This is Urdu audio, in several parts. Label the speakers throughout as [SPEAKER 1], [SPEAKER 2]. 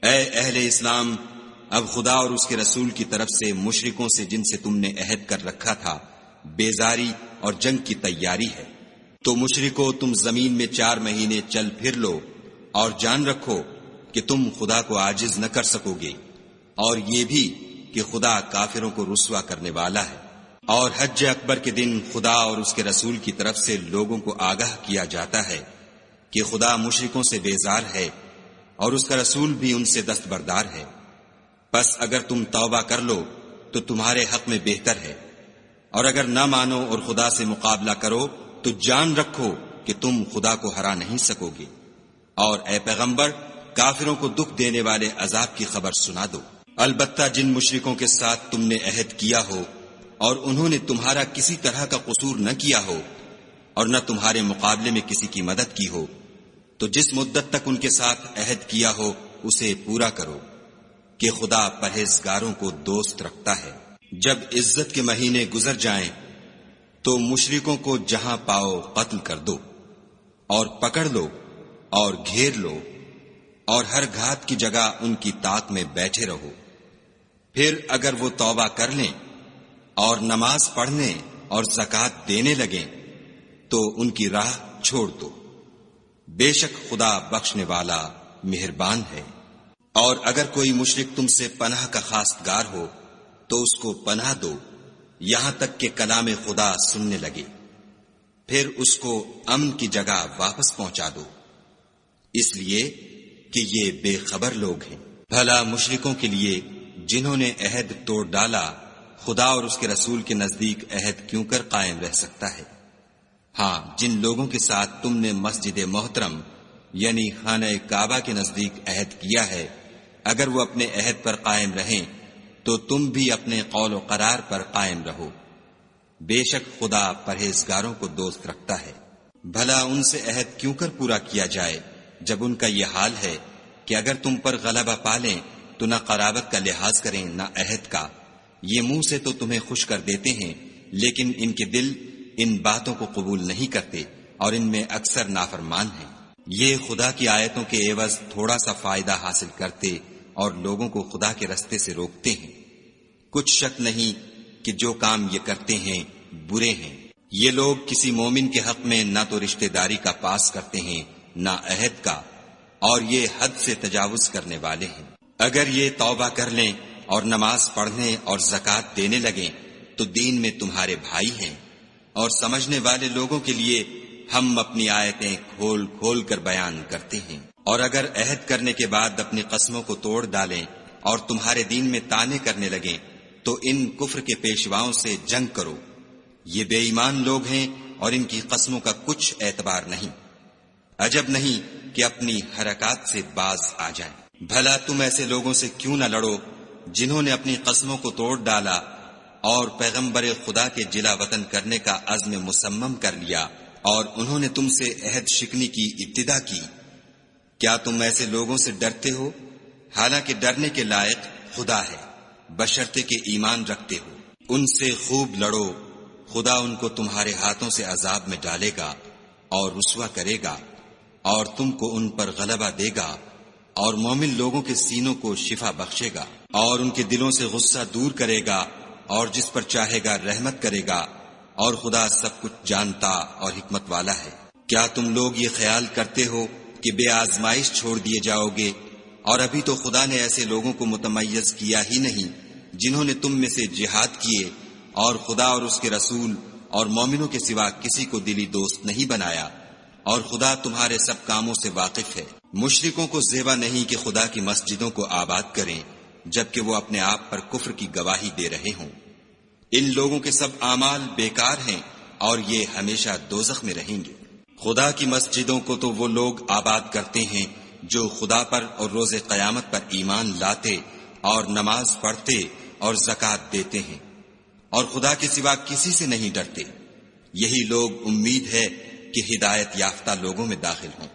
[SPEAKER 1] اے اہل اسلام، اب خدا اور اس کے رسول کی طرف سے مشرکوں سے جن سے تم نے عہد کر رکھا تھا بیزاری اور جنگ کی تیاری ہے۔ تو مشرکو، تم زمین میں 4 مہینے چل پھر لو اور جان رکھو کہ تم خدا کو عاجز نہ کر سکو گے، اور یہ بھی کہ خدا کافروں کو رسوا کرنے والا ہے۔ اور حج اکبر کے دن خدا اور اس کے رسول کی طرف سے لوگوں کو آگاہ کیا جاتا ہے کہ خدا مشرکوں سے بیزار ہے اور اس کا رسول بھی ان سے دستبردار ہے۔ پس اگر تم توبہ کر لو تو تمہارے حق میں بہتر ہے، اور اگر نہ مانو اور خدا سے مقابلہ کرو تو جان رکھو کہ تم خدا کو ہرا نہیں سکو گے۔ اور اے پیغمبر، کافروں کو دکھ دینے والے عذاب کی خبر سنا دو۔ البتہ جن مشرکوں کے ساتھ تم نے عہد کیا ہو اور انہوں نے تمہارا کسی طرح کا قصور نہ کیا ہو اور نہ تمہارے مقابلے میں کسی کی مدد کی ہو، تو جس مدت تک ان کے ساتھ عہد کیا ہو اسے پورا کرو، کہ خدا پرہیزگاروں کو دوست رکھتا ہے۔ جب عزت کے مہینے گزر جائیں تو مشرکوں کو جہاں پاؤ قتل کر دو اور پکڑ لو اور گھیر لو، اور ہر گھات کی جگہ ان کی طاق میں بیٹھے رہو۔ پھر اگر وہ توبہ کر لیں اور نماز پڑھنے اور زکوٰۃ دینے لگیں تو ان کی راہ چھوڑ دو، بے شک خدا بخشنے والا مہربان ہے۔ اور اگر کوئی مشرک تم سے پناہ کا خواستگار ہو تو اس کو پناہ دو یہاں تک کہ کلام خدا سننے لگے، پھر اس کو امن کی جگہ واپس پہنچا دو، اس لیے کہ یہ بے خبر لوگ ہیں۔ بھلا مشرکوں کے لیے جنہوں نے عہد توڑ ڈالا خدا اور اس کے رسول کے نزدیک عہد کیوں کر قائم رہ سکتا ہے؟ ہاں، جن لوگوں کے ساتھ تم نے مسجد محترم یعنی خانہ کعبہ کے نزدیک عہد کیا ہے، اگر وہ اپنے عہد پر قائم رہیں تو تم بھی اپنے قول و قرار پر قائم رہو، بے شک خدا پرہیزگاروں کو دوست رکھتا ہے۔ بھلا ان سے عہد کیوں کر پورا کیا جائے جب ان کا یہ حال ہے کہ اگر تم پر غلبہ پالیں تو نہ قرابت کا لحاظ کریں نہ عہد کا۔ یہ منہ سے تو تمہیں خوش کر دیتے ہیں لیکن ان کے دل ان باتوں کو قبول نہیں کرتے اور ان میں اکثر نافرمان ہیں۔ یہ خدا کی آیتوں کے عوض تھوڑا سا فائدہ حاصل کرتے اور لوگوں کو خدا کے رستے سے روکتے ہیں۔ کچھ شک نہیں کہ جو کام یہ کرتے ہیں برے ہیں۔ یہ لوگ کسی مومن کے حق میں نہ تو رشتہ داری کا پاس کرتے ہیں نہ عہد کا، اور یہ حد سے تجاوز کرنے والے ہیں۔ اگر یہ توبہ کر لیں اور نماز پڑھنے اور زکوٰۃ دینے لگیں تو دین میں تمہارے بھائی ہیں، اور سمجھنے والے لوگوں کے لیے ہم اپنی آیتیں کھول کھول کر بیان کرتے ہیں۔ اور اگر عہد کرنے کے بعد اپنی قسموں کو توڑ ڈالیں اور تمہارے دین میں طعنے کرنے لگیں تو ان کفر کے پیشواؤں سے جنگ کرو، یہ بے ایمان لوگ ہیں اور ان کی قسموں کا کچھ اعتبار نہیں، عجب نہیں کہ اپنی حرکات سے باز آ جائیں۔ بھلا تم ایسے لوگوں سے کیوں نہ لڑو جنہوں نے اپنی قسموں کو توڑ ڈالا اور پیغمبر خدا کے جلا وطن کرنے کا عزم مصمم کر لیا، اور انہوں نے تم سے عہد شکنی کی ابتدا کی۔ کیا تم ایسے لوگوں سے ڈرتے ہو؟ حالانکہ ڈرنے کے لائق خدا ہے، بشرطے کہ ایمان رکھتے ہو۔ ان سے خوب لڑو، خدا ان کو تمہارے ہاتھوں سے عذاب میں ڈالے گا اور رسوا کرے گا، اور تم کو ان پر غلبہ دے گا، اور مومن لوگوں کے سینوں کو شفا بخشے گا، اور ان کے دلوں سے غصہ دور کرے گا، اور جس پر چاہے گا رحمت کرے گا، اور خدا سب کچھ جانتا اور حکمت والا ہے۔ کیا تم لوگ یہ خیال کرتے ہو کہ بے آزمائش چھوڑ دیے جاؤ گے؟ اور ابھی تو خدا نے ایسے لوگوں کو متمیز کیا ہی نہیں جنہوں نے تم میں سے جہاد کیے اور خدا اور اس کے رسول اور مومنوں کے سوا کسی کو دلی دوست نہیں بنایا، اور خدا تمہارے سب کاموں سے واقف ہے۔ مشرکوں کو زیبا نہیں کہ خدا کی مسجدوں کو آباد کریں جبکہ وہ اپنے آپ پر کفر کی گواہی دے رہے ہوں۔ ان لوگوں کے سب اعمال بیکار ہیں اور یہ ہمیشہ دوزخ میں رہیں گے۔ خدا کی مسجدوں کو تو وہ لوگ آباد کرتے ہیں جو خدا پر اور روز قیامت پر ایمان لاتے اور نماز پڑھتے اور زکوٰۃ دیتے ہیں، اور خدا کے سوا کسی سے نہیں ڈرتے۔ یہی لوگ امید ہے کہ ہدایت یافتہ لوگوں میں داخل ہوں۔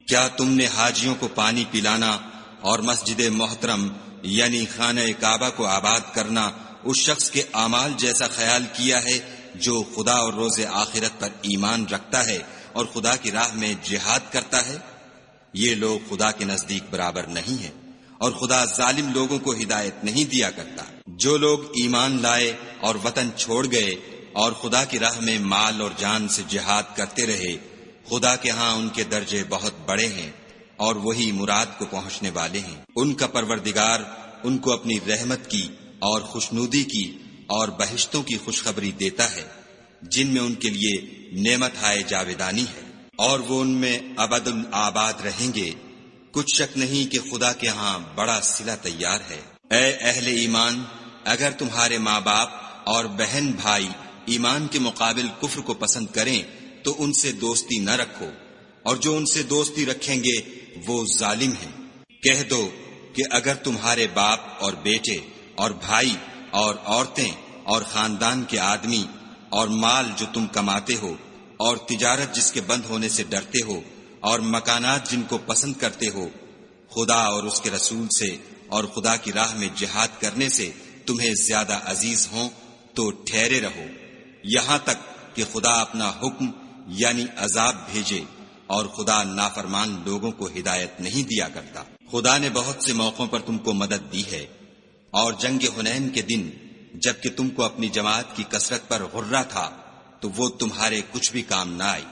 [SPEAKER 1] کیا تم نے حاجیوں کو پانی پلانا اور مسجد محترم یعنی خانہ کعبہ کو آباد کرنا اس شخص کے اعمال جیسا خیال کیا ہے جو خدا اور روز آخرت پر ایمان رکھتا ہے اور خدا کی راہ میں جہاد کرتا ہے؟ یہ لوگ خدا کے نزدیک برابر نہیں ہیں، اور خدا ظالم لوگوں کو ہدایت نہیں دیا کرتا۔ جو لوگ ایمان لائے اور وطن چھوڑ گئے اور خدا کی راہ میں مال اور جان سے جہاد کرتے رہے، خدا کے ہاں ان کے درجے بہت بڑے ہیں اور وہی مراد کو پہنچنے والے ہیں۔ ان کا پروردگار ان کو اپنی رحمت کی اور خوشنودی کی اور بہشتوں کی خوشخبری دیتا ہے جن میں ان کے لیے نعمت ہائے جاویدانی ہے، اور وہ ان میں ابد الآباد رہیں گے۔ کچھ شک نہیں کہ خدا کے ہاں بڑا صلہ تیار ہے۔ اے اہل ایمان، اگر تمہارے ماں باپ اور بہن بھائی ایمان کے مقابل کفر کو پسند کریں تو ان سے دوستی نہ رکھو، اور جو ان سے دوستی رکھیں گے وہ ظالم ہیں۔ کہہ دو کہ اگر تمہارے باپ اور بیٹے اور بھائی اور عورتیں اور خاندان کے آدمی اور مال جو تم کماتے ہو اور تجارت جس کے بند ہونے سے ڈرتے ہو اور مکانات جن کو پسند کرتے ہو خدا اور اس کے رسول سے اور خدا کی راہ میں جہاد کرنے سے تمہیں زیادہ عزیز ہوں تو ٹھہرے رہو، یہاں تک کہ خدا اپنا حکم یعنی عذاب بھیجے، اور خدا نافرمان لوگوں کو ہدایت نہیں دیا کرتا۔ خدا نے بہت سے موقعوں پر تم کو مدد دی ہے، اور جنگ حنین کے دن جبکہ تم کو اپنی جماعت کی کثرت پر غرہ تھا تو وہ تمہارے کچھ بھی کام نہ آئی،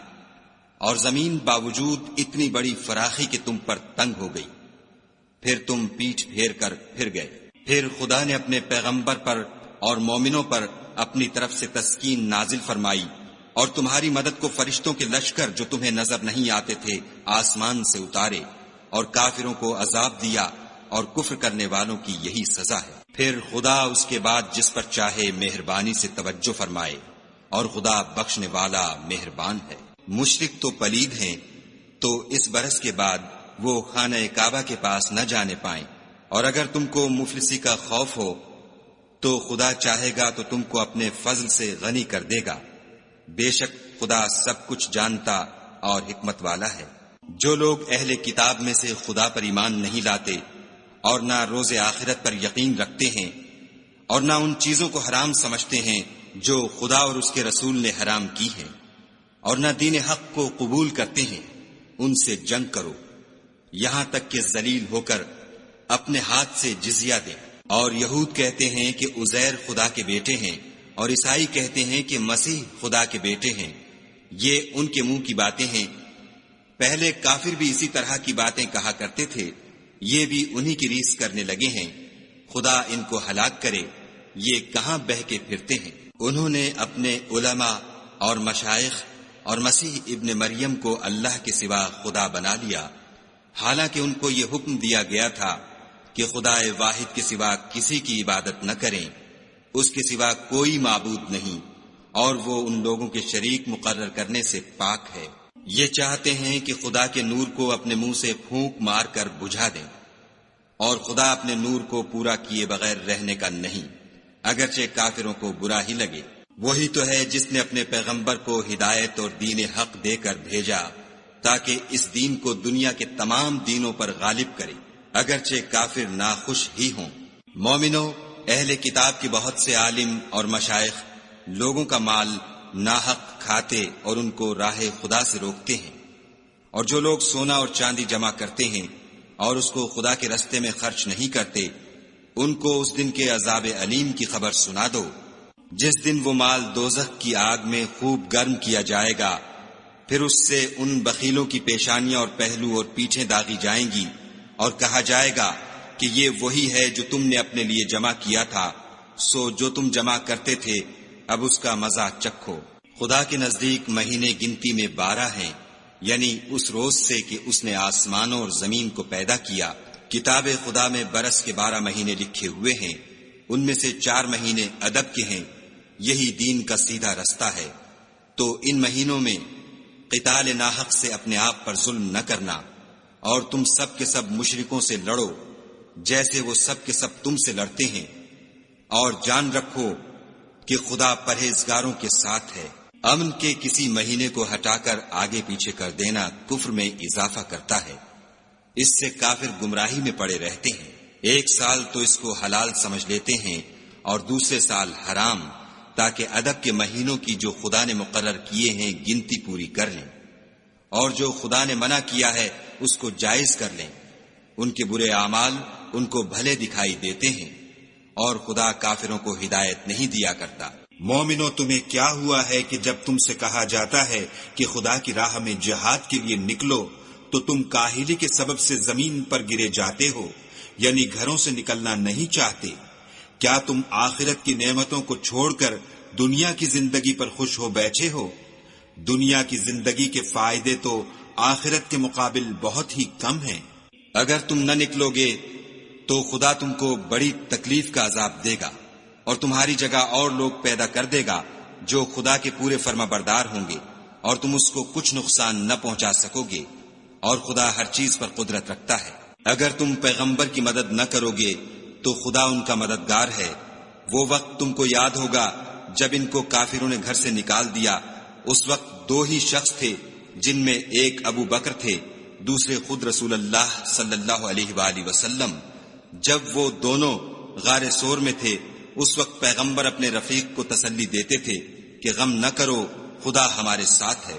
[SPEAKER 1] اور زمین باوجود اتنی بڑی فراخی کہ تم پر تنگ ہو گئی، پھر تم پیٹھ پھیر کر پھر گئے۔ پھر خدا نے اپنے پیغمبر پر اور مومنوں پر اپنی طرف سے تسکین نازل فرمائی، اور تمہاری مدد کو فرشتوں کے لشکر جو تمہیں نظر نہیں آتے تھے آسمان سے اتارے، اور کافروں کو عذاب دیا، اور کفر کرنے والوں کی یہی سزا ہے۔ پھر خدا اس کے بعد جس پر چاہے مہربانی سے توجہ فرمائے، اور خدا بخشنے والا مہربان ہے۔ مشرک تو پلید ہیں، تو اس برس کے بعد وہ خانہ کعبہ کے پاس نہ جانے پائیں، اور اگر تم کو مفلسی کا خوف ہو تو خدا چاہے گا تو تم کو اپنے فضل سے غنی کر دے گا، بے شک خدا سب کچھ جانتا اور حکمت والا ہے۔ جو لوگ اہل کتاب میں سے خدا پر ایمان نہیں لاتے اور نہ روز آخرت پر یقین رکھتے ہیں اور نہ ان چیزوں کو حرام سمجھتے ہیں جو خدا اور اس کے رسول نے حرام کی ہیں، اور نہ دین حق کو قبول کرتے ہیں، ان سے جنگ کرو یہاں تک کہ ذلیل ہو کر اپنے ہاتھ سے جزیہ دیں۔ اور یہود کہتے ہیں کہ عزیر خدا کے بیٹے ہیں، اور عیسائی کہتے ہیں کہ مسیح خدا کے بیٹے ہیں۔ یہ ان کے منہ کی باتیں ہیں، پہلے کافر بھی اسی طرح کی باتیں کہا کرتے تھے، یہ بھی انہی کی ریس کرنے لگے ہیں۔ خدا ان کو ہلاک کرے، یہ کہاں بہہ کے پھرتے ہیں۔ انہوں نے اپنے علماء اور مشائخ اور مسیح ابن مریم کو اللہ کے سوا خدا بنا لیا، حالانکہ ان کو یہ حکم دیا گیا تھا کہ خدا واحد کے سوا کسی کی عبادت نہ کریں، اس کے سوا کوئی معبود نہیں، اور وہ ان لوگوں کے شریک مقرر کرنے سے پاک ہے۔ یہ چاہتے ہیں کہ خدا کے نور کو اپنے منہ سے پھونک مار کر بجھا دیں، اور خدا اپنے نور کو پورا کیے بغیر رہنے کا نہیں، اگرچہ کافروں کو برا ہی لگے۔ وہی تو ہے جس نے اپنے پیغمبر کو ہدایت اور دین حق دے کر بھیجا تاکہ اس دین کو دنیا کے تمام دینوں پر غالب کرے، اگرچہ کافر ناخوش ہی ہوں۔ مومنو، اہل کتاب کے بہت سے عالم اور مشائخ لوگوں کا مال ناحق کھاتے اور ان کو راہ خدا سے روکتے ہیں، اور جو لوگ سونا اور چاندی جمع کرتے ہیں اور اس کو خدا کے رستے میں خرچ نہیں کرتے، ان کو اس دن کے عذاب علیم کی خبر سنا دو، جس دن وہ مال دوزخ کی آگ میں خوب گرم کیا جائے گا، پھر اس سے ان بخیلوں کی پیشانیاں اور پہلو اور پیٹھیں داغی جائیں گی، اور کہا جائے گا کہ یہ وہی ہے جو تم نے اپنے لیے جمع کیا تھا، سو جو تم جمع کرتے تھے اب اس کا مزہ چکھو۔ خدا کے نزدیک مہینے گنتی میں 12 ہیں، یعنی اس روز سے کہ اس نے آسمانوں اور زمین کو پیدا کیا۔ کتاب خدا میں برس کے 12 مہینے لکھے ہوئے ہیں، ان میں سے 4 مہینے ادب کے ہیں، یہی دین کا سیدھا رستہ ہے۔ تو ان مہینوں میں قتال ناحق سے اپنے آپ پر ظلم نہ کرنا، اور تم سب کے سب مشرکوں سے لڑو جیسے وہ سب کے سب تم سے لڑتے ہیں، اور جان رکھو کہ خدا پرہیزگاروں کے ساتھ ہے۔ امن کے کسی مہینے کو ہٹا کر آگے پیچھے کر دینا کفر میں اضافہ کرتا ہے، اس سے کافر گمراہی میں پڑے رہتے ہیں۔ ایک سال تو اس کو حلال سمجھ لیتے ہیں اور دوسرے سال حرام، تاکہ ادب کے مہینوں کی جو خدا نے مقرر کیے ہیں گنتی پوری کر لیں، اور جو خدا نے منع کیا ہے اس کو جائز کر لیں۔ ان کے برے اعمال ان کو بھلے دکھائی دیتے ہیں، اور خدا کافروں کو ہدایت نہیں دیا کرتا۔
[SPEAKER 2] مومنو، تمہیں کیا ہوا ہے کہ جب تم سے کہا جاتا ہے کہ خدا کی راہ میں جہاد کے لیے نکلو تو تم کاہلی کے سبب سے زمین پر گرے جاتے ہو، یعنی گھروں سے نکلنا نہیں چاہتے؟ کیا تم آخرت کی نعمتوں کو چھوڑ کر دنیا کی زندگی پر خوش ہو بیٹھے ہو؟ دنیا کی زندگی کے فائدے تو آخرت کے مقابل بہت ہی کم ہیں۔
[SPEAKER 1] اگر تم نہ نکلو گے تو خدا تم کو بڑی تکلیف کا عذاب دے گا، اور تمہاری جگہ اور لوگ پیدا کر دے گا جو خدا کے پورے فرما بردار ہوں گے، اور تم اس کو کچھ نقصان نہ پہنچا سکو گے، اور خدا ہر چیز پر قدرت رکھتا ہے۔ اگر تم پیغمبر کی مدد نہ کرو گے تو خدا ان کا مددگار ہے۔ وہ وقت تم کو یاد ہوگا جب ان کو کافروں نے گھر سے نکال دیا، اس وقت دو ہی شخص تھے، جن میں ایک ابو بکر تھے، دوسرے خود رسول اللہ صلی اللہ علیہ وآلہ وسلم۔ جب وہ دونوں غار سور میں تھے، اس وقت پیغمبر اپنے رفیق کو تسلی دیتے تھے کہ غم نہ کرو، خدا ہمارے ساتھ ہے۔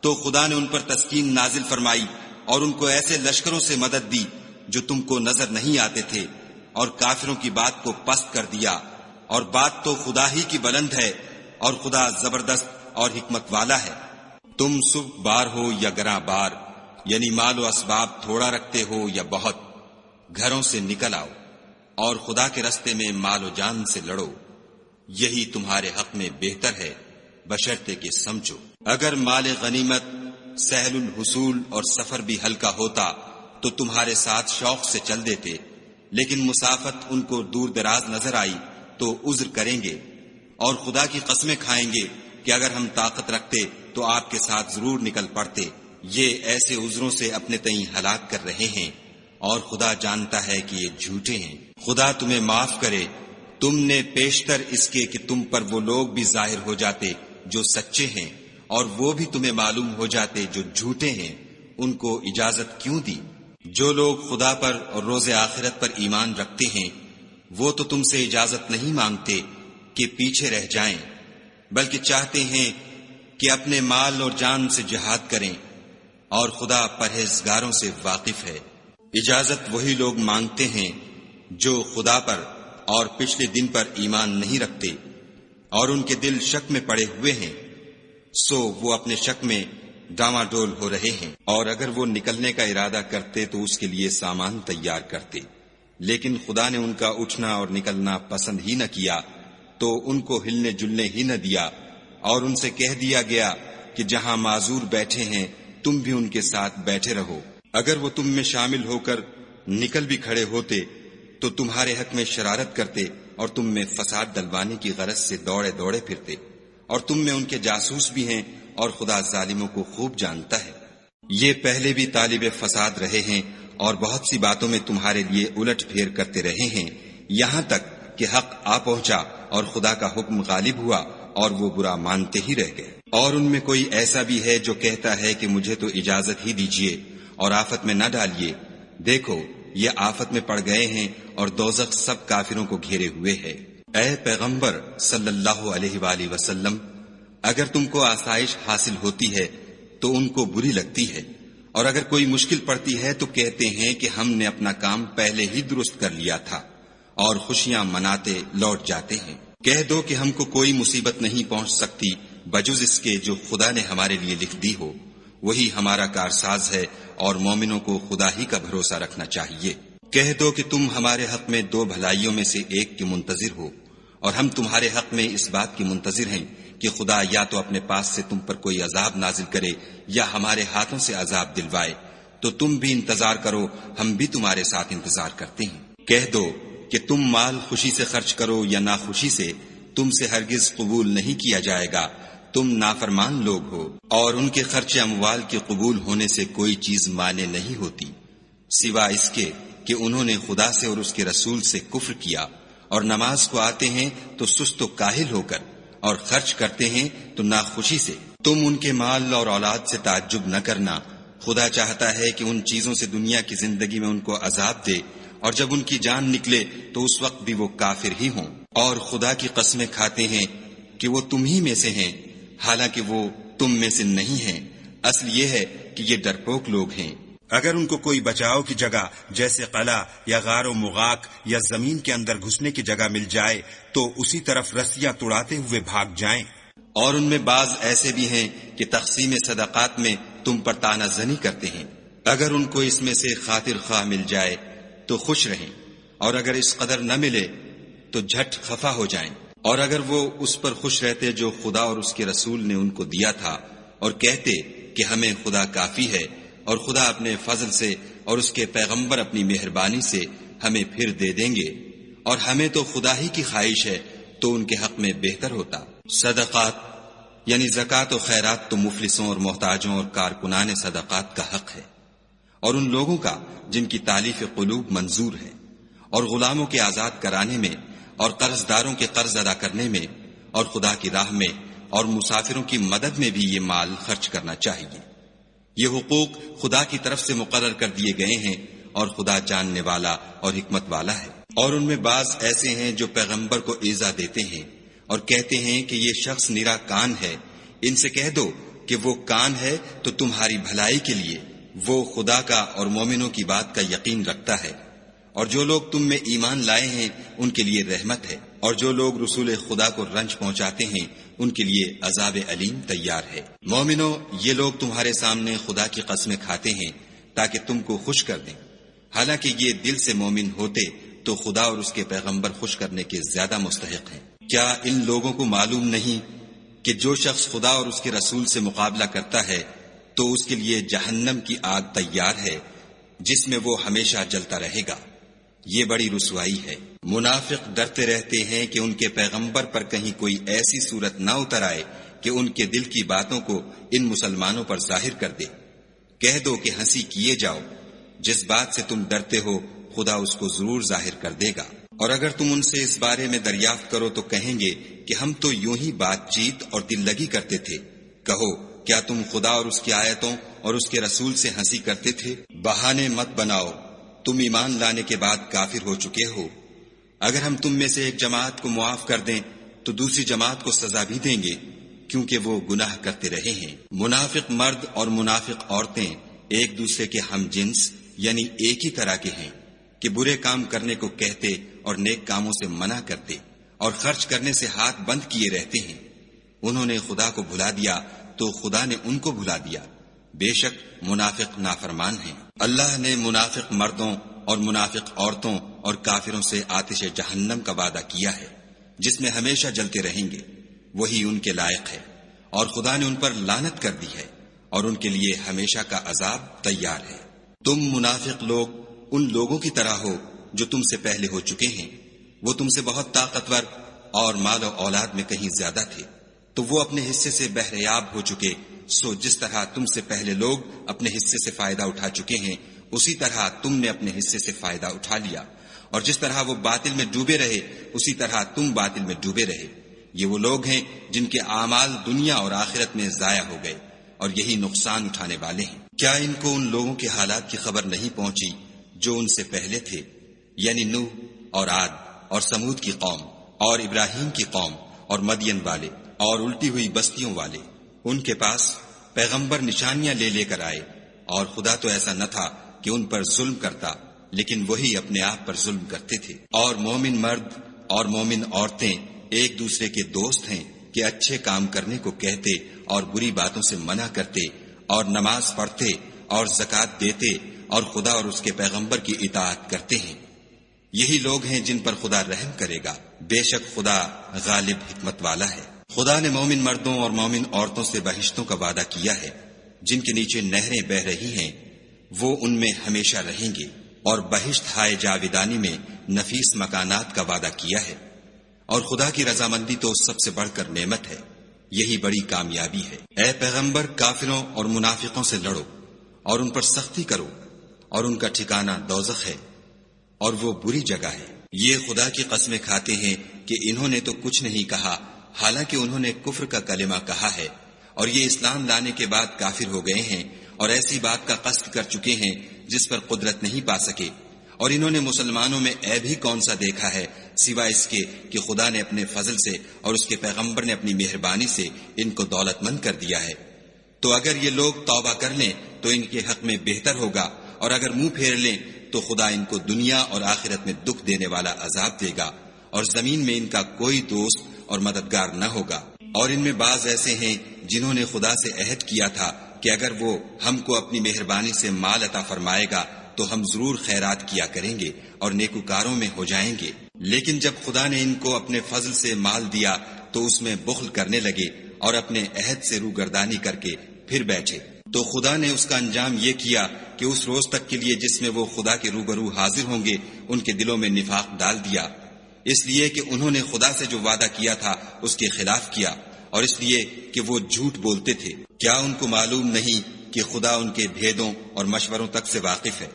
[SPEAKER 1] تو خدا نے ان پر تسکین نازل فرمائی اور ان کو ایسے لشکروں سے مدد دی جو تم کو نظر نہیں آتے تھے، اور کافروں کی بات کو پست کر دیا۔ اور بات تو خدا ہی کی بلند ہے، اور خدا زبردست اور حکمت والا ہے۔ تم سبک بار ہو یا گراں بار، یعنی مال و اسباب تھوڑا رکھتے ہو یا بہت، گھروں سے نکل آؤ اور خدا کے رستے میں مال و جان سے لڑو، یہی تمہارے حق میں بہتر ہے، بشرطے کہ سمجھو۔ اگر مال غنیمت سہل الحصول اور سفر بھی ہلکا ہوتا تو تمہارے ساتھ شوق سے چل دیتے، لیکن مسافت ان کو دور دراز نظر آئی تو عذر کریں گے، اور خدا کی قسمیں کھائیں گے کہ اگر ہم طاقت رکھتے تو آپ کے ساتھ ضرور نکل پڑتے۔ یہ ایسے عذروں سے اپنے تئیں ہلاک کر رہے ہیں، اور خدا جانتا ہے کہ یہ جھوٹے ہیں۔ خدا تمہیں معاف کرے، تم نے پیشتر اس کے کہ تم پر وہ لوگ بھی ظاہر ہو جاتے جو سچے ہیں، اور وہ بھی تمہیں معلوم ہو جاتے جو جھوٹے ہیں، ان کو اجازت کیوں دی؟ جو لوگ خدا پر اور روز آخرت پر ایمان رکھتے ہیں وہ تو تم سے اجازت نہیں مانگتے کہ پیچھے رہ جائیں، بلکہ چاہتے ہیں کہ اپنے مال اور جان سے جہاد کریں، اور خدا پرہیزگاروں سے واقف ہے۔ اجازت وہی لوگ مانگتے ہیں جو خدا پر اور پچھلے دن پر ایمان نہیں رکھتے، اور ان کے دل شک میں پڑے ہوئے ہیں، سو وہ اپنے شک میں ڈاواں ڈول ہو رہے ہیں۔ اور اگر وہ نکلنے کا ارادہ کرتے تو اس کے لیے سامان تیار کرتے، لیکن خدا نے ان کا اٹھنا اور نکلنا پسند ہی نہ کیا، تو ان کو ہلنے جلنے ہی نہ دیا، اور ان سے کہہ دیا گیا کہ جہاں معذور بیٹھے ہیں تم بھی ان کے ساتھ بیٹھے رہو۔ اگر وہ تم میں شامل ہو کر نکل بھی کھڑے ہوتے تو تمہارے حق میں شرارت کرتے اور تم میں فساد ڈلوانے کی غرض سے دوڑے دوڑے پھرتے، اور تم میں ان کے جاسوس بھی ہیں، اور خدا ظالموں کو خوب جانتا ہے۔ یہ پہلے بھی طالب فساد رہے ہیں اور بہت سی باتوں میں تمہارے لیے الٹ پھیر کرتے رہے ہیں، یہاں تک کہ حق آ پہنچا اور خدا کا حکم غالب ہوا اور وہ برا مانتے ہی رہ گئے۔ اور ان میں کوئی ایسا بھی ہے جو کہتا ہے کہ مجھے تو اجازت ہی دیجیے اور آفت میں نہ ڈالیے، دیکھو یہ آفت میں پڑ گئے ہیں اور دوزخ سب کافروں کو گھیرے ہوئے ہے۔ اے پیغمبر صلی اللہ علیہ وآلہ وسلم، اگر تم کو آسائش حاصل ہوتی ہے تو ان کو بری لگتی ہے، اور اگر کوئی مشکل پڑتی ہے تو کہتے ہیں کہ ہم نے اپنا کام پہلے ہی درست کر لیا تھا، اور خوشیاں مناتے لوٹ جاتے ہیں۔ کہہ دو کہ ہم کو کوئی مصیبت نہیں پہنچ سکتی بجز اس کے جو خدا نے ہمارے لیے لکھ دی ہو، وہی ہمارا کارساز ہے، اور مومنوں کو خدا ہی کا بھروسہ رکھنا چاہیے۔ کہہ دو کہ تم ہمارے حق میں دو بھلائیوں میں سے ایک کے منتظر ہو، اور ہم تمہارے حق میں اس بات کی منتظر ہیں کہ خدا یا تو اپنے پاس سے تم پر کوئی عذاب نازل کرے یا ہمارے ہاتھوں سے عذاب دلوائے، تو تم بھی انتظار کرو، ہم بھی تمہارے ساتھ انتظار کرتے ہیں۔ کہہ دو کہ تم مال خوشی سے خرچ کرو یا ناخوشی سے، تم سے ہرگز قبول نہیں کیا جائے گا، تم نافرمان لوگ ہو۔ اور ان کے خرچ اموال کے قبول ہونے سے کوئی چیز مانے نہیں ہوتی سوا اس کے کہ انہوں نے خدا سے اور اس کے رسول سے کفر کیا، اور نماز کو آتے ہیں تو سست و کاہل ہو کر، اور خرچ کرتے ہیں تو ناخوشی سے۔ تم ان کے مال اور اولاد سے تعجب نہ کرنا، خدا چاہتا ہے کہ ان چیزوں سے دنیا کی زندگی میں ان کو عذاب دے، اور جب ان کی جان نکلے تو اس وقت بھی وہ کافر ہی ہوں، اور خدا کی قسمیں کھاتے ہیں کہ وہ تم ہی میں سے ہیں، حالانکہ وہ تم میں سے نہیں ہیں، اصل یہ ہے کہ یہ ڈرپوک لوگ ہیں۔
[SPEAKER 2] اگر ان کو کوئی بچاؤ کی جگہ جیسے قلعہ یا غار و مغاک یا زمین کے اندر گھسنے کی جگہ مل جائے تو اسی طرف رسیاں توڑاتے ہوئے بھاگ جائیں۔
[SPEAKER 1] اور ان میں بعض ایسے بھی ہیں کہ تقسیم صدقات میں تم پر طعنہ زنی کرتے ہیں، اگر ان کو اس میں سے خاطر خواہ مل جائے تو خوش رہیں، اور اگر اس قدر نہ ملے تو جھٹ خفا ہو جائیں۔ اور اگر وہ اس پر خوش رہتے جو خدا اور اس کے رسول نے ان کو دیا تھا، اور کہتے کہ ہمیں خدا کافی ہے، اور خدا اپنے فضل سے اور اس کے پیغمبر اپنی مہربانی سے ہمیں پھر دے دیں گے، اور ہمیں تو خدا ہی کی خواہش ہے، تو ان کے حق میں بہتر ہوتا۔ صدقات یعنی زکوٰۃ و خیرات تو مفلسوں اور محتاجوں اور کارکنان صدقات کا حق ہے، اور ان لوگوں کا جن کی تالیف قلوب منظور ہے، اور غلاموں کے آزاد کرانے میں، اور قرض داروں کے قرض ادا کرنے میں، اور خدا کی راہ میں اور مسافروں کی مدد میں بھی یہ مال خرچ کرنا چاہیے۔ یہ حقوق خدا کی طرف سے مقرر کر دیے گئے ہیں، اور خدا جاننے والا اور حکمت والا ہے۔ اور ان میں بعض ایسے ہیں جو پیغمبر کو ایذا دیتے ہیں اور کہتے ہیں کہ یہ شخص نرا کان ہے، ان سے کہہ دو کہ وہ کان ہے تو تمہاری بھلائی کے لیے، وہ خدا کا اور مومنوں کی بات کا یقین رکھتا ہے، اور جو لوگ تم میں ایمان لائے ہیں ان کے لیے رحمت ہے، اور جو لوگ رسول خدا کو رنج پہنچاتے ہیں ان کے لیے عذاب علیم تیار ہے۔ مومنو، یہ لوگ تمہارے سامنے خدا کی قسمیں کھاتے ہیں تاکہ تم کو خوش کر دیں، حالانکہ یہ دل سے مومن ہوتے تو خدا اور اس کے پیغمبر خوش کرنے کے زیادہ مستحق ہیں۔ کیا ان لوگوں کو معلوم نہیں کہ جو شخص خدا اور اس کے رسول سے مقابلہ کرتا ہے تو اس کے لیے جہنم کی آگ تیار ہے جس میں وہ ہمیشہ جلتا رہے گا، یہ بڑی رسوائی ہے۔ منافق ڈرتے رہتے ہیں کہ ان کے پیغمبر پر کہیں کوئی ایسی صورت نہ اتر آئے کہ ان کے دل کی باتوں کو ان مسلمانوں پر ظاہر کر دے۔ کہہ دو کہ ہنسی کیے جاؤ، جس بات سے تم ڈرتے ہو خدا اس کو ضرور ظاہر کر دے گا۔ اور اگر تم ان سے اس بارے میں دریافت کرو تو کہیں گے کہ ہم تو یوں ہی بات چیت اور دل لگی کرتے تھے۔ کہو، کیا تم خدا اور اس کی آیتوں اور اس کے رسول سے ہنسی کرتے تھے؟ بہانے مت بناؤ، تم ایمان لانے کے بعد کافر ہو چکے ہو۔ اگر ہم تم میں سے ایک جماعت کو معاف کر دیں تو دوسری جماعت کو سزا بھی دیں گے، کیونکہ وہ گناہ کرتے رہے ہیں۔ منافق مرد اور منافق عورتیں ایک دوسرے کے ہم جنس یعنی ایک ہی طرح کے ہیں کہ برے کام کرنے کو کہتے اور نیک کاموں سے منع کرتے اور خرچ کرنے سے ہاتھ بند کیے رہتے ہیں۔ انہوں نے خدا کو بھلا دیا تو خدا نے ان کو بھلا دیا، بے شک منافق نافرمان ہیں۔ اللہ نے منافق مردوں اور منافق عورتوں اور کافروں سے آتش جہنم کا وعدہ کیا ہے جس میں ہمیشہ جلتے رہیں گے، وہی ان کے لائق ہے، اور خدا نے ان پر لعنت کر دی ہے اور ان کے لیے ہمیشہ کا عذاب تیار ہے۔ تم منافق لوگ ان لوگوں کی طرح ہو جو تم سے پہلے ہو چکے ہیں، وہ تم سے بہت طاقتور اور مال و اولاد میں کہیں زیادہ تھے، تو وہ اپنے حصے سے بہریاب ہو چکے۔ سو جس طرح تم سے پہلے لوگ اپنے حصے سے فائدہ اٹھا چکے ہیں، اسی طرح تم نے اپنے حصے سے فائدہ اٹھا لیا، اور جس طرح وہ باطل میں ڈوبے رہے اسی طرح تم باطل میں ڈوبے رہے۔ یہ وہ لوگ ہیں جن کے اعمال دنیا اور آخرت میں ضائع ہو گئے، اور یہی نقصان اٹھانے والے ہیں۔ کیا ان کو ان لوگوں کے حالات کی خبر نہیں پہنچی جو ان سے پہلے تھے، یعنی نوح اور عاد اور سمود کی قوم اور ابراہیم کی قوم اور مدین والے اور الٹی ہوئی بستیوں والے؟ ان کے پاس پیغمبر نشانیاں لے لے کر آئے، اور خدا تو ایسا نہ تھا کہ ان پر ظلم کرتا، لیکن وہی اپنے آپ پر ظلم کرتے تھے۔ اور مومن مرد اور مومن عورتیں ایک دوسرے کے دوست ہیں کہ اچھے کام کرنے کو کہتے اور بری باتوں سے منع کرتے اور نماز پڑھتے اور زکوٰۃ دیتے اور خدا اور اس کے پیغمبر کی اطاعت کرتے ہیں۔ یہی لوگ ہیں جن پر خدا رحم کرے گا، بے شک خدا غالب حکمت والا ہے۔ خدا نے مومن مردوں اور مومن عورتوں سے بہشتوں کا وعدہ کیا ہے جن کے نیچے نہریں بہ رہی ہیں، وہ ان میں ہمیشہ رہیں گے، اور بہشت ہائے جاویدانی میں نفیس مکانات کا وعدہ کیا ہے۔ اور خدا کی رضامندی تو سب سے بڑھ کر نعمت ہے، یہی بڑی کامیابی ہے۔ اے پیغمبر، کافروں اور منافقوں سے لڑو اور ان پر سختی کرو، اور ان کا ٹھکانہ دوزخ ہے، اور وہ بری جگہ ہے۔ یہ خدا کی قسمیں کھاتے ہیں کہ انہوں نے تو کچھ نہیں کہا، حالانکہ انہوں نے کفر کا کلمہ کہا ہے، اور یہ اسلام لانے کے بعد کافر ہو گئے ہیں اور ایسی بات کا قصد کر چکے ہیں جس پر قدرت نہیں پا سکے۔ اور انہوں نے مسلمانوں میں عیب ہی کون سا دیکھا ہے سوائے اس کے کہ خدا نے اپنے فضل سے اور اس کے پیغمبر نے اپنی مہربانی سے ان کو دولت مند کر دیا ہے۔ تو اگر یہ لوگ توبہ کر لیں تو ان کے حق میں بہتر ہوگا، اور اگر منہ پھیر لیں تو خدا ان کو دنیا اور آخرت میں دکھ دینے والا عذاب دے گا، اور زمین میں ان کا کوئی دوست اور مددگار نہ ہوگا۔ اور ان میں بعض ایسے ہیں جنہوں نے خدا سے عہد کیا تھا کہ اگر وہ ہم کو اپنی مہربانی سے مال عطا فرمائے گا تو ہم ضرور خیرات کیا کریں گے اور نیکوکاروں میں ہو جائیں گے، لیکن جب خدا نے ان کو اپنے فضل سے مال دیا تو اس میں بخل کرنے لگے اور اپنے عہد سے روگردانی کر کے پھر بیٹھے، تو خدا نے اس کا انجام یہ کیا کہ اس روز تک کے لیے جس میں وہ خدا کے روبرو حاضر ہوں گے ان کے دلوں میں نفاق ڈال دیا، اس لیے کہ انہوں نے خدا سے جو وعدہ کیا تھا اس کے خلاف کیا، اور اس لیے کہ وہ جھوٹ بولتے تھے۔ کیا ان کو معلوم نہیں کہ خدا ان کے بھیدوں اور مشوروں تک سے واقف ہے،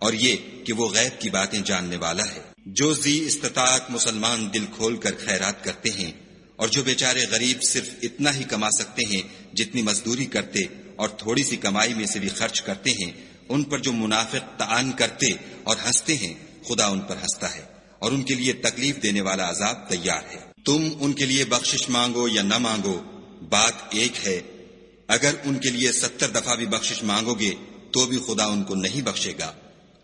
[SPEAKER 1] اور یہ کہ وہ غیب کی باتیں جاننے والا ہے۔ جو ذی استطاعت مسلمان دل کھول کر خیرات کرتے ہیں، اور جو بیچارے غریب صرف اتنا ہی کما سکتے ہیں جتنی مزدوری کرتے اور تھوڑی سی کمائی میں سے بھی خرچ کرتے ہیں، ان پر جو منافق طعن کرتے اور ہنستے ہیں، خدا ان پر ہنستا ہے اور ان کے لیے تکلیف دینے والا عذاب تیار ہے۔ تم ان کے لیے بخشش مانگو یا نہ مانگو، بات ایک ہے۔ اگر ان کے لیے 70 دفعہ بھی بخشش مانگو گے تو بھی خدا ان کو نہیں بخشے گا،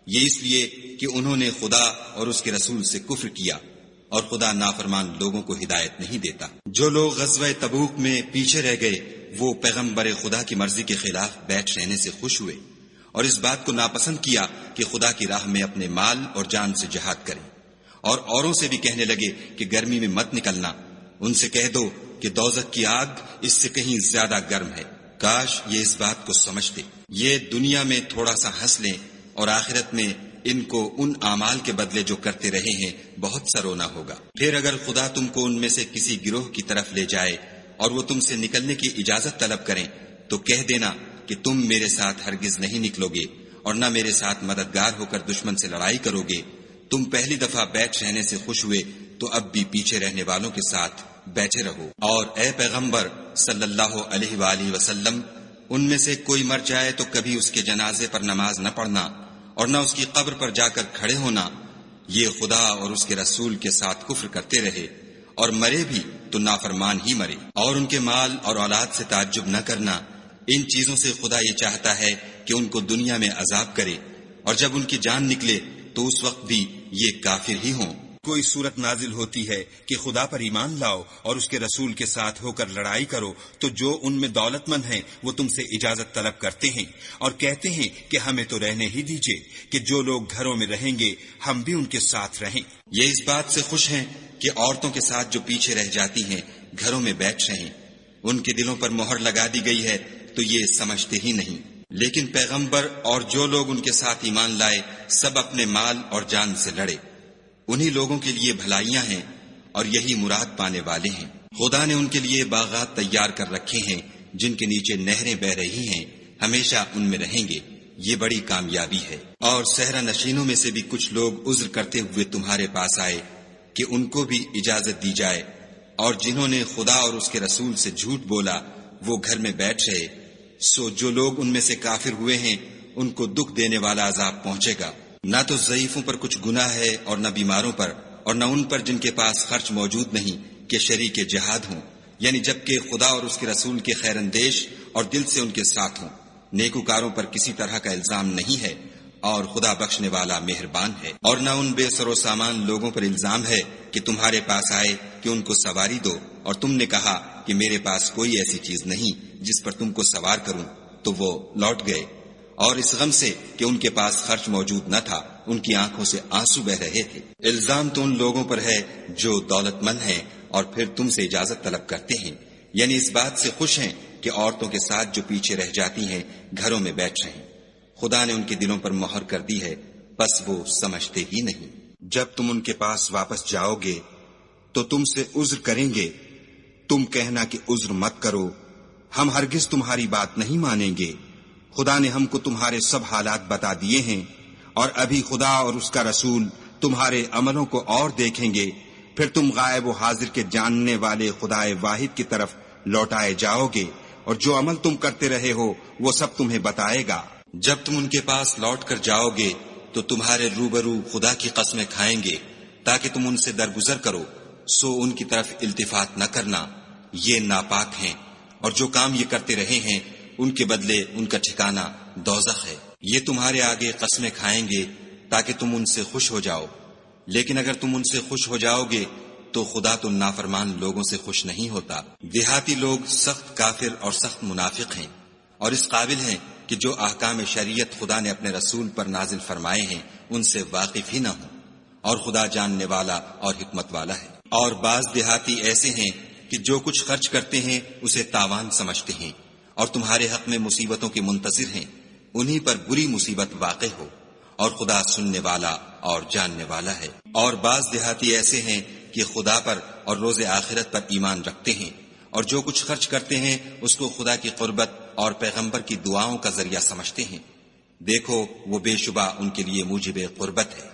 [SPEAKER 1] یہ اس لیے کہ انہوں نے خدا اور اس کے رسول سے کفر کیا، اور خدا نافرمان لوگوں کو ہدایت نہیں دیتا۔ جو لوگ غزوہ تبوک میں پیچھے رہ گئے وہ پیغمبر خدا کی مرضی کے خلاف بیٹھ رہنے سے خوش ہوئے اور اس بات کو ناپسند کیا کہ خدا کی راہ میں اپنے مال اور جان سے جہاد کریں، اور اوروں سے بھی کہنے لگے کہ گرمی میں مت نکلنا۔ ان سے کہہ دو کہ دوزخ کی آگ اس سے کہیں زیادہ گرم ہے، کاش یہ اس بات کو سمجھتے۔ یہ دنیا میں تھوڑا سا ہنس لیں اور آخرت میں ان کو ان اعمال کے بدلے جو کرتے رہے ہیں بہت سا رونا ہوگا۔ پھر اگر خدا تم کو ان میں سے کسی گروہ کی طرف لے جائے اور وہ تم سے نکلنے کی اجازت طلب کریں تو کہہ دینا کہ تم میرے ساتھ ہرگز نہیں نکلو گے اور نہ میرے ساتھ مددگار ہو کر دشمن سے لڑائی کرو گے۔ تم پہلی دفعہ بیٹھ رہنے سے خوش ہوئے تو اب بھی پیچھے رہنے والوں کے ساتھ بیٹھے رہو۔ اور اے پیغمبر صلی اللہ علیہ وآلہ وسلم، ان میں سے کوئی مر جائے تو کبھی اس کے جنازے پر نماز نہ پڑھنا اور نہ اس کی قبر پر جا کر کھڑے ہونا، یہ خدا اور اس کے رسول کے ساتھ کفر کرتے رہے، اور مرے بھی تو نافرمان ہی مرے۔ اور ان کے مال اور اولاد سے تعجب نہ کرنا، ان چیزوں سے خدا یہ چاہتا ہے کہ ان کو دنیا میں عذاب کرے، اور جب ان کی جان نکلے تو اس وقت بھی یہ کافر ہی ہوں۔
[SPEAKER 2] کوئی صورت نازل ہوتی ہے کہ خدا پر ایمان لاؤ اور اس کے رسول کے ساتھ ہو کر لڑائی کرو تو جو ان میں دولت مند ہیں وہ تم سے اجازت طلب کرتے ہیں اور کہتے ہیں کہ ہمیں تو رہنے ہی دیجئے، کہ جو لوگ گھروں میں رہیں گے ہم بھی ان کے ساتھ رہیں۔
[SPEAKER 1] یہ اس بات سے خوش ہیں کہ عورتوں کے ساتھ جو پیچھے رہ جاتی ہیں گھروں میں بیٹھ رہیں، ان کے دلوں پر مہر لگا دی گئی ہے تو یہ سمجھتے ہی نہیں۔ لیکن پیغمبر اور جو لوگ ان کے ساتھ ایمان لائے سب اپنے مال اور جان سے لڑے، انہی لوگوں کے لیے بھلائیاں ہیں اور یہی مراد پانے والے ہیں۔ خدا نے ان کے لیے باغات تیار کر رکھے ہیں جن کے نیچے نہریں بہ رہی ہیں، ہمیشہ ان میں رہیں گے، یہ بڑی کامیابی ہے۔ اور صحرا نشینوں میں سے بھی کچھ لوگ عذر کرتے ہوئے تمہارے پاس آئے کہ ان کو بھی اجازت دی جائے، اور جنہوں نے خدا اور اس کے رسول سے جھوٹ بولا وہ گھر میں بیٹھ رہے، سو جو لوگ ان میں سے کافر ہوئے ہیں ان کو دکھ دینے والا عذاب پہنچے گا۔ نہ تو ضعیفوں پر کچھ گناہ ہے اور نہ بیماروں پر، اور نہ ان پر جن کے پاس خرچ موجود نہیں کہ شریک جہاد ہوں، یعنی جبکہ خدا اور اس کے رسول کے خیر اندیش اور دل سے ان کے ساتھ ہوں۔ نیکوکاروں پر کسی طرح کا الزام نہیں ہے اور خدا بخشنے والا مہربان ہے۔ اور نہ ان بے سر و سامان لوگوں پر الزام ہے کہ تمہارے پاس آئے کہ ان کو سواری دو، اور تم نے کہا کہ میرے پاس کوئی ایسی چیز نہیں جس پر تم کو سوار کروں، تو وہ لوٹ گئے، اور اس غم سے کہ ان کے پاس خرچ موجود نہ تھا ان کی آنکھوں سے آنسو بہ رہے تھے۔ الزام تو ان لوگوں پر ہے جو دولت مند ہیں اور پھر تم سے اجازت طلب کرتے ہیں، یعنی اس بات سے خوش ہیں کہ عورتوں کے ساتھ جو پیچھے رہ جاتی ہیں گھروں میں بیٹھ رہیں۔ خدا نے ان کے دلوں پر مہر کر دی ہے، بس وہ سمجھتے ہی نہیں۔
[SPEAKER 2] جب تم ان کے پاس واپس جاؤ گے تو تم سے عذر کریں گے، تم کہنا کہ عذر مت کرو، ہم ہرگز تمہاری بات نہیں مانیں گے۔ خدا نے ہم کو تمہارے سب حالات بتا دیے ہیں، اور ابھی خدا اور اس کا رسول تمہارے عملوں کو اور دیکھیں گے، پھر تم غائب و حاضر کے جاننے والے خدا واحد کی طرف لوٹائے جاؤ گے، اور جو عمل تم کرتے رہے ہو وہ سب تمہیں بتائے گا۔
[SPEAKER 1] جب تم ان کے پاس لوٹ کر جاؤ گے تو تمہارے روبرو خدا کی قسمیں کھائیں گے تاکہ تم ان سے درگزر کرو، سو ان کی طرف التفات نہ کرنا، یہ ناپاک ہیں، اور جو کام یہ کرتے رہے ہیں ان کے بدلے ان کا ٹھکانہ دوزخ ہے۔ یہ تمہارے آگے قسمیں کھائیں گے تاکہ تم ان سے خوش ہو جاؤ، لیکن اگر تم ان سے خوش ہو جاؤ گے تو خدا تو نافرمان لوگوں سے خوش نہیں ہوتا۔ دیہاتی لوگ سخت کافر اور سخت منافق ہیں، اور اس قابل ہیں کہ جو احکام شریعت خدا نے اپنے رسول پر نازل فرمائے ہیں ان سے واقف ہی نہ ہوں، اور خدا جاننے والا اور حکمت والا ہے۔ اور بعض دیہاتی ایسے ہیں کہ جو کچھ خرچ کرتے ہیں اسے تاوان سمجھتے ہیں، اور تمہارے حق میں مصیبتوں کے منتظر ہیں، انہی پر بری مصیبت واقع ہو، اور خدا سننے والا اور جاننے والا ہے۔ اور بعض دیہاتی ایسے ہیں کہ خدا پر اور روز آخرت پر ایمان رکھتے ہیں، اور جو کچھ خرچ کرتے ہیں اس کو خدا کی قربت اور پیغمبر کی دعاؤں کا ذریعہ سمجھتے ہیں۔ دیکھو وہ بے شبہ ان کے لیے موجب قربت ہے،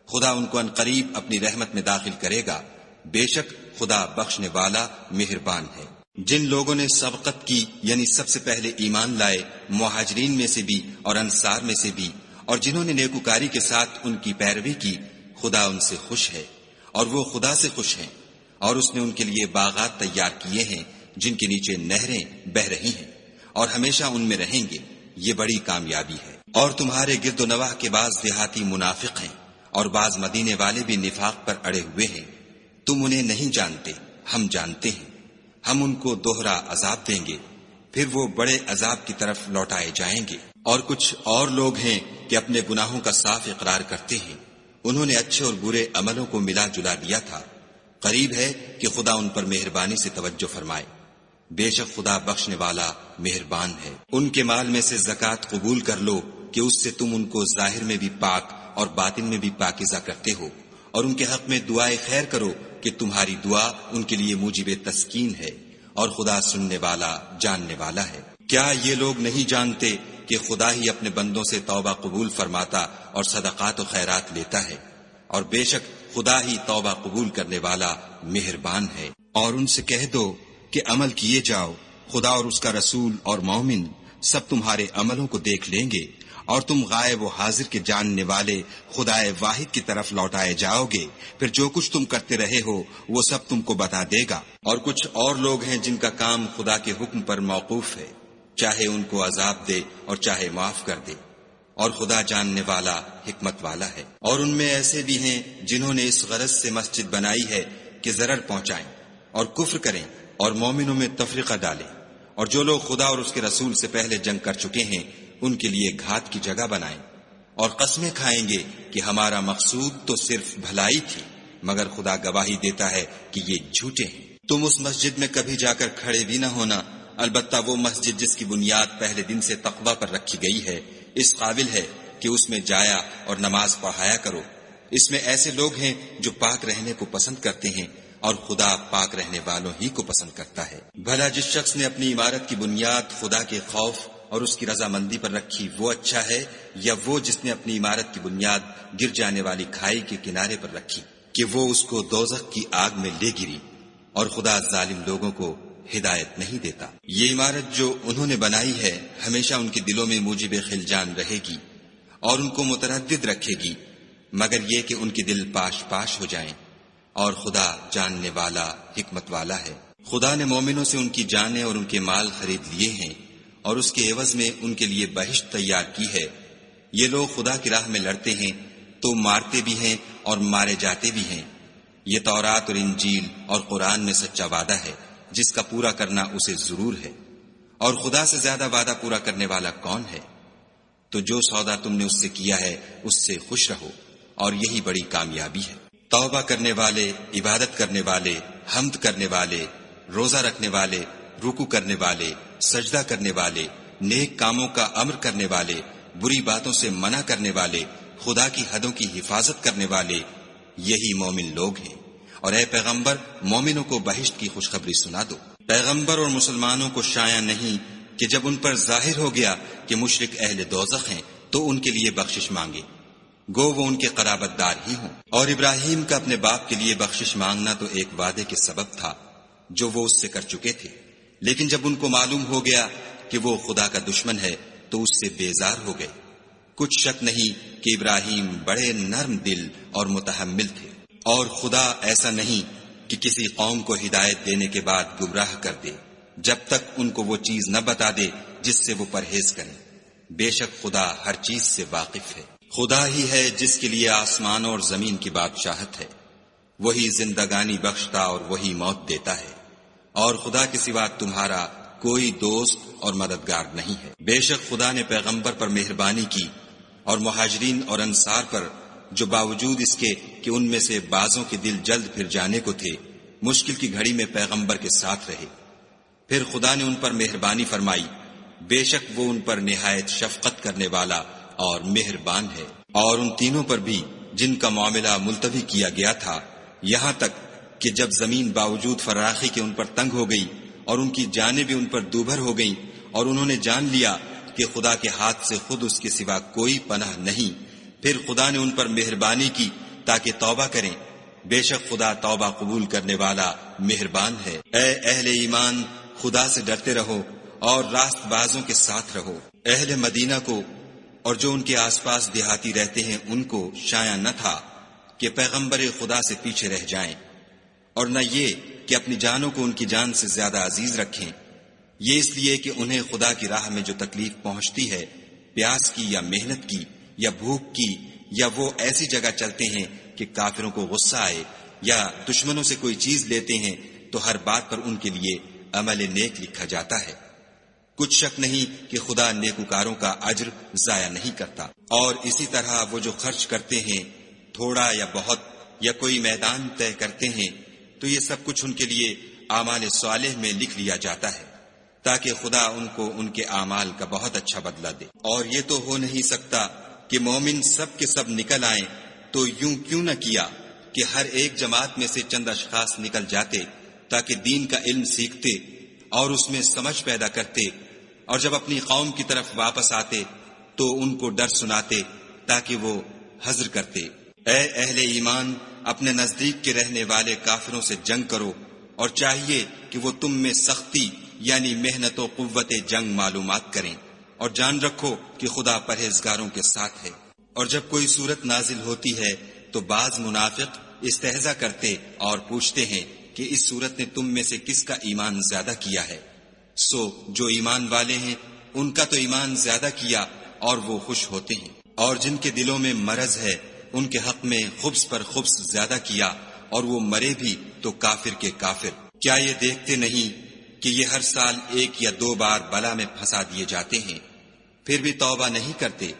[SPEAKER 1] خدا ان کو عنقریب اپنی رحمت میں داخل کرے گا، بے شک خدا بخشنے والا مہربان ہے۔ جن لوگوں نے سبقت کی یعنی سب سے پہلے ایمان لائے، مہاجرین میں سے بھی اور انصار میں سے بھی، اور جنہوں نے نیکوکاری کے ساتھ ان کی پیروی کی، خدا ان سے خوش ہے اور وہ خدا سے خوش ہیں، اور اس نے ان کے لیے باغات تیار کیے ہیں جن کے نیچے نہریں بہ رہی ہیں، اور ہمیشہ ان میں رہیں گے، یہ بڑی کامیابی ہے۔ اور تمہارے گرد و نواح کے بعض دیہاتی منافق ہیں، اور بعض مدینے والے بھی نفاق پر اڑے ہوئے ہیں، تم انہیں نہیں جانتے، ہم جانتے ہیں، ہم ان کو دوہرا عذاب دیں گے، پھر وہ بڑے عذاب کی طرف لوٹائے جائیں گے۔ اور کچھ اور لوگ ہیں کہ اپنے گناہوں کا صاف اقرار کرتے ہیں، انہوں نے اچھے اور برے عملوں کو ملا جلا دیا تھا، قریب ہے کہ خدا ان پر مہربانی سے توجہ فرمائے، بے شک خدا بخشنے والا مہربان ہے۔ ان کے مال میں سے زکوٰۃ قبول کر لو کہ اس سے تم ان کو ظاہر میں بھی پاک اور باطن میں بھی پاکیزہ کرتے ہو، اور ان کے حق میں دعائے خیر کرو کہ تمہاری دعا ان کے لیے موجب تسکین ہے، اور خدا سننے والا جاننے والا ہے۔ کیا یہ لوگ نہیں جانتے کہ خدا ہی اپنے بندوں سے توبہ قبول فرماتا اور صدقات و خیرات لیتا ہے، اور بے شک خدا ہی توبہ قبول کرنے والا مہربان ہے۔ اور ان سے کہہ دو کہ عمل کیے جاؤ، خدا اور اس کا رسول اور مومن سب تمہارے عملوں کو دیکھ لیں گے، اور تم غائب و حاضر کے جاننے والے خدائے واحد کی طرف لوٹائے جاؤ گے، پھر جو کچھ تم کرتے رہے ہو وہ سب تم کو بتا دے گا۔ اور کچھ اور لوگ ہیں جن کا کام خدا کے حکم پر موقوف ہے، چاہے ان کو عذاب دے اور چاہے معاف کر دے، اور خدا جاننے والا حکمت والا ہے۔ اور ان میں ایسے بھی ہیں جنہوں نے اس غرض سے مسجد بنائی ہے کہ ضرر پہنچائیں اور کفر کریں اور مومنوں میں تفرقہ ڈالیں، اور جو لوگ خدا اور اس کے رسول سے پہلے جنگ کر چکے ہیں ان کے لیے گھات کی جگہ بنائیں، اور قسمیں کھائیں گے کہ ہمارا مقصود تو صرف بھلائی تھی، مگر خدا گواہی دیتا ہے کہ یہ جھوٹے ہیں۔ تم اس مسجد میں کبھی جا کر کھڑے بھی نہ ہونا، البتہ وہ مسجد جس کی بنیاد پہلے دن سے تقوی پر رکھی گئی ہے اس قابل ہے کہ اس میں جایا اور نماز پڑھایا کرو۔ اس میں ایسے لوگ ہیں جو پاک رہنے کو پسند کرتے ہیں، اور خدا پاک رہنے والوں ہی کو پسند کرتا ہے۔ بھلا جس شخص نے اپنی عمارت کی بنیاد خدا کے خوف اور اس کی رضامندی پر رکھی وہ اچھا ہے، یا وہ جس نے اپنی عمارت کی بنیاد گر جانے والی کھائی کے کنارے پر رکھی کہ وہ اس کو دوزخ کی آگ میں لے گری، اور خدا ظالم لوگوں کو ہدایت نہیں دیتا۔ یہ عمارت جو انہوں نے بنائی ہے ہمیشہ ان کے دلوں میں موجب خلجان رہے گی اور ان کو متردد رکھے گی، مگر یہ کہ ان کے دل پاش پاش ہو جائیں، اور خدا جاننے والا حکمت والا ہے۔ خدا نے مومنوں سے ان کی جانیں اور ان کے مال خرید لیے ہیں، اور اس کے عوض میں ان کے لیے بہشت تیار کی ہے۔ یہ لوگ خدا کی راہ میں لڑتے ہیں تو مارتے بھی ہیں اور مارے جاتے بھی ہیں۔ یہ تورات اور انجیل اور قرآن میں سچا وعدہ ہے جس کا پورا کرنا اسے ضرور ہے، اور خدا سے زیادہ وعدہ پورا کرنے والا کون ہے؟ تو جو سودا تم نے اس سے کیا ہے اس سے خوش رہو، اور یہی بڑی کامیابی ہے۔ توبہ کرنے والے، عبادت کرنے والے، حمد کرنے والے، روزہ رکھنے والے، رکوع کرنے والے، سجدہ کرنے والے، نیک کاموں کا امر کرنے والے، بری باتوں سے منع کرنے والے، خدا کی حدوں کی حفاظت کرنے والے، یہی مومن لوگ ہیں۔ اور اے پیغمبر مومنوں کو بہشت کی خوشخبری سنا دو۔ پیغمبر اور مسلمانوں کو شایع نہیں کہ جب ان پر ظاہر ہو گیا کہ مشرک اہل دوزخ ہیں تو ان کے لیے بخشش مانگے، گو وہ ان کے قرابت دار ہی ہوں۔ اور ابراہیم کا اپنے باپ کے لیے بخشش مانگنا تو ایک وعدے کے سبب تھا جو وہ اس سے کر چکے تھے، لیکن جب ان کو معلوم ہو گیا کہ وہ خدا کا دشمن ہے تو اس سے بیزار ہو گئے۔ کچھ شک نہیں کہ ابراہیم بڑے نرم دل اور متحمل تھے، اور خدا ایسا نہیں کہ کسی قوم کو ہدایت دینے کے بعد گمراہ کر دے جب تک ان کو وہ چیز نہ بتا دے جس سے وہ پرہیز کریں۔ بے شک خدا ہر چیز سے واقف ہے۔ خدا ہی ہے جس کے لیے آسمان اور زمین کی بادشاہت ہے، وہی زندگانی بخشتا اور وہی موت دیتا ہے، اور خدا کے سوا تمہارا کوئی دوست اور مددگار نہیں ہے۔ بے شک خدا نے پیغمبر پر مہربانی کی اور مہاجرین اور انصار پر، جو باوجود اس کے کہ ان میں سے بعضوں کے دل جلد پھر جانے کو تھے، مشکل کی گھڑی میں پیغمبر کے ساتھ رہے۔ پھر خدا نے ان پر مہربانی فرمائی، بے شک وہ ان پر نہایت شفقت کرنے والا اور مہربان ہے۔ اور ان تینوں پر بھی جن کا معاملہ ملتوی کیا گیا تھا، یہاں تک کہ جب زمین باوجود فراخی کے ان پر تنگ ہو گئی اور ان کی جانیں بھی ان پر دوبھر ہو گئیں، اور انہوں نے جان لیا کہ خدا کے ہاتھ سے خود اس کے سوا کوئی پناہ نہیں، پھر خدا نے ان پر مہربانی کی تاکہ توبہ کریں۔ بے شک خدا توبہ قبول کرنے والا مہربان ہے۔ اے اہل ایمان، خدا سے ڈرتے رہو اور راست بازوں کے ساتھ رہو۔ اہل مدینہ کو اور جو ان کے آس پاس دیہاتی رہتے ہیں ان کو شایع نہ تھا کہ پیغمبر خدا سے پیچھے رہ جائیں، اور نہ یہ کہ اپنی جانوں کو ان کی جان سے زیادہ عزیز رکھیں، یہ اس لیے کہ انہیں خدا کی راہ میں جو تکلیف پہنچتی ہے، پیاس کی یا محنت کی یا بھوک کی، یا وہ ایسی جگہ چلتے ہیں کہ کافروں کو غصہ آئے، یا دشمنوں سے کوئی چیز لیتے ہیں، تو ہر بات پر ان کے لیے عمل نیک لکھا جاتا ہے۔ کچھ شک نہیں کہ خدا نیکوکاروں کا اجر ضائع نہیں کرتا۔ اور اسی طرح وہ جو خرچ کرتے ہیں، تھوڑا یا بہت، یا کوئی میدان طے کرتے ہیں، تو یہ سب کچھ ان کے لیے اعمال صالح میں لکھ لیا جاتا ہے، تاکہ خدا ان کو ان کے اعمال کا بہت اچھا بدلہ دے۔ اور یہ تو ہو نہیں سکتا کہ مومن سب کے سب نکل آئیں، تو یوں کیوں نہ کیا کہ ہر ایک جماعت میں سے چند اشخاص نکل جاتے تاکہ دین کا علم سیکھتے اور اس میں سمجھ پیدا کرتے، اور جب اپنی قوم کی طرف واپس آتے تو ان کو ڈر سناتے تاکہ وہ حذر کرتے۔ اے اہل ایمان، اپنے نزدیک کے رہنے والے کافروں سے جنگ کرو، اور چاہیے کہ وہ تم میں سختی یعنی محنت و قوت جنگ معلومات کریں، اور جان رکھو کہ خدا پرہیزگاروں کے ساتھ ہے۔ اور جب کوئی صورت نازل ہوتی ہے تو بعض منافق استہزا کرتے اور پوچھتے ہیں کہ اس صورت نے تم میں سے کس کا ایمان زیادہ کیا ہے؟ سو جو ایمان والے ہیں ان کا تو ایمان زیادہ کیا اور وہ خوش ہوتے ہیں، اور جن کے دلوں میں مرض ہے ان کے حق میں خبث پر خبث زیادہ کیا، اور وہ مرے بھی تو کافر کے کافر۔ کیا یہ دیکھتے نہیں کہ یہ ہر سال 1 یا 2 بار بلا میں پھنسا دیے جاتے ہیں، پھر بھی توبہ نہیں کرتے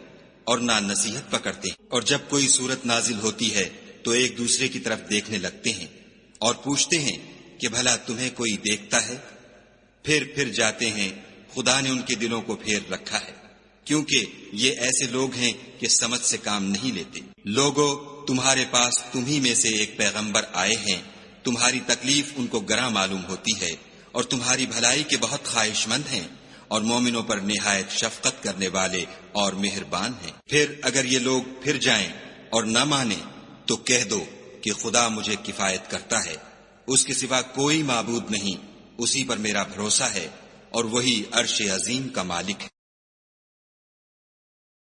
[SPEAKER 1] اور نہ نصیحت پکڑتے ہیں؟ اور جب کوئی صورت نازل ہوتی ہے تو ایک دوسرے کی طرف دیکھنے لگتے ہیں اور پوچھتے ہیں کہ بھلا تمہیں کوئی دیکھتا ہے؟ پھر جاتے ہیں، خدا نے ان کے دلوں کو پھیر رکھا ہے، کیونکہ یہ ایسے لوگ ہیں کہ سمجھ سے کام نہیں لیتے۔ لوگو، تمہارے پاس تمہی میں سے ایک پیغمبر آئے ہیں، تمہاری تکلیف ان کو گراں معلوم ہوتی ہے اور تمہاری بھلائی کے بہت خواہش مند ہیں، اور مومنوں پر نہایت شفقت کرنے والے اور مہربان ہیں۔ پھر اگر یہ لوگ پھر جائیں اور نہ مانیں تو کہہ دو کہ خدا مجھے کفایت کرتا ہے، اس کے سوا کوئی معبود نہیں، اسی پر میرا بھروسہ ہے، اور وہی عرش عظیم کا مالک ہے۔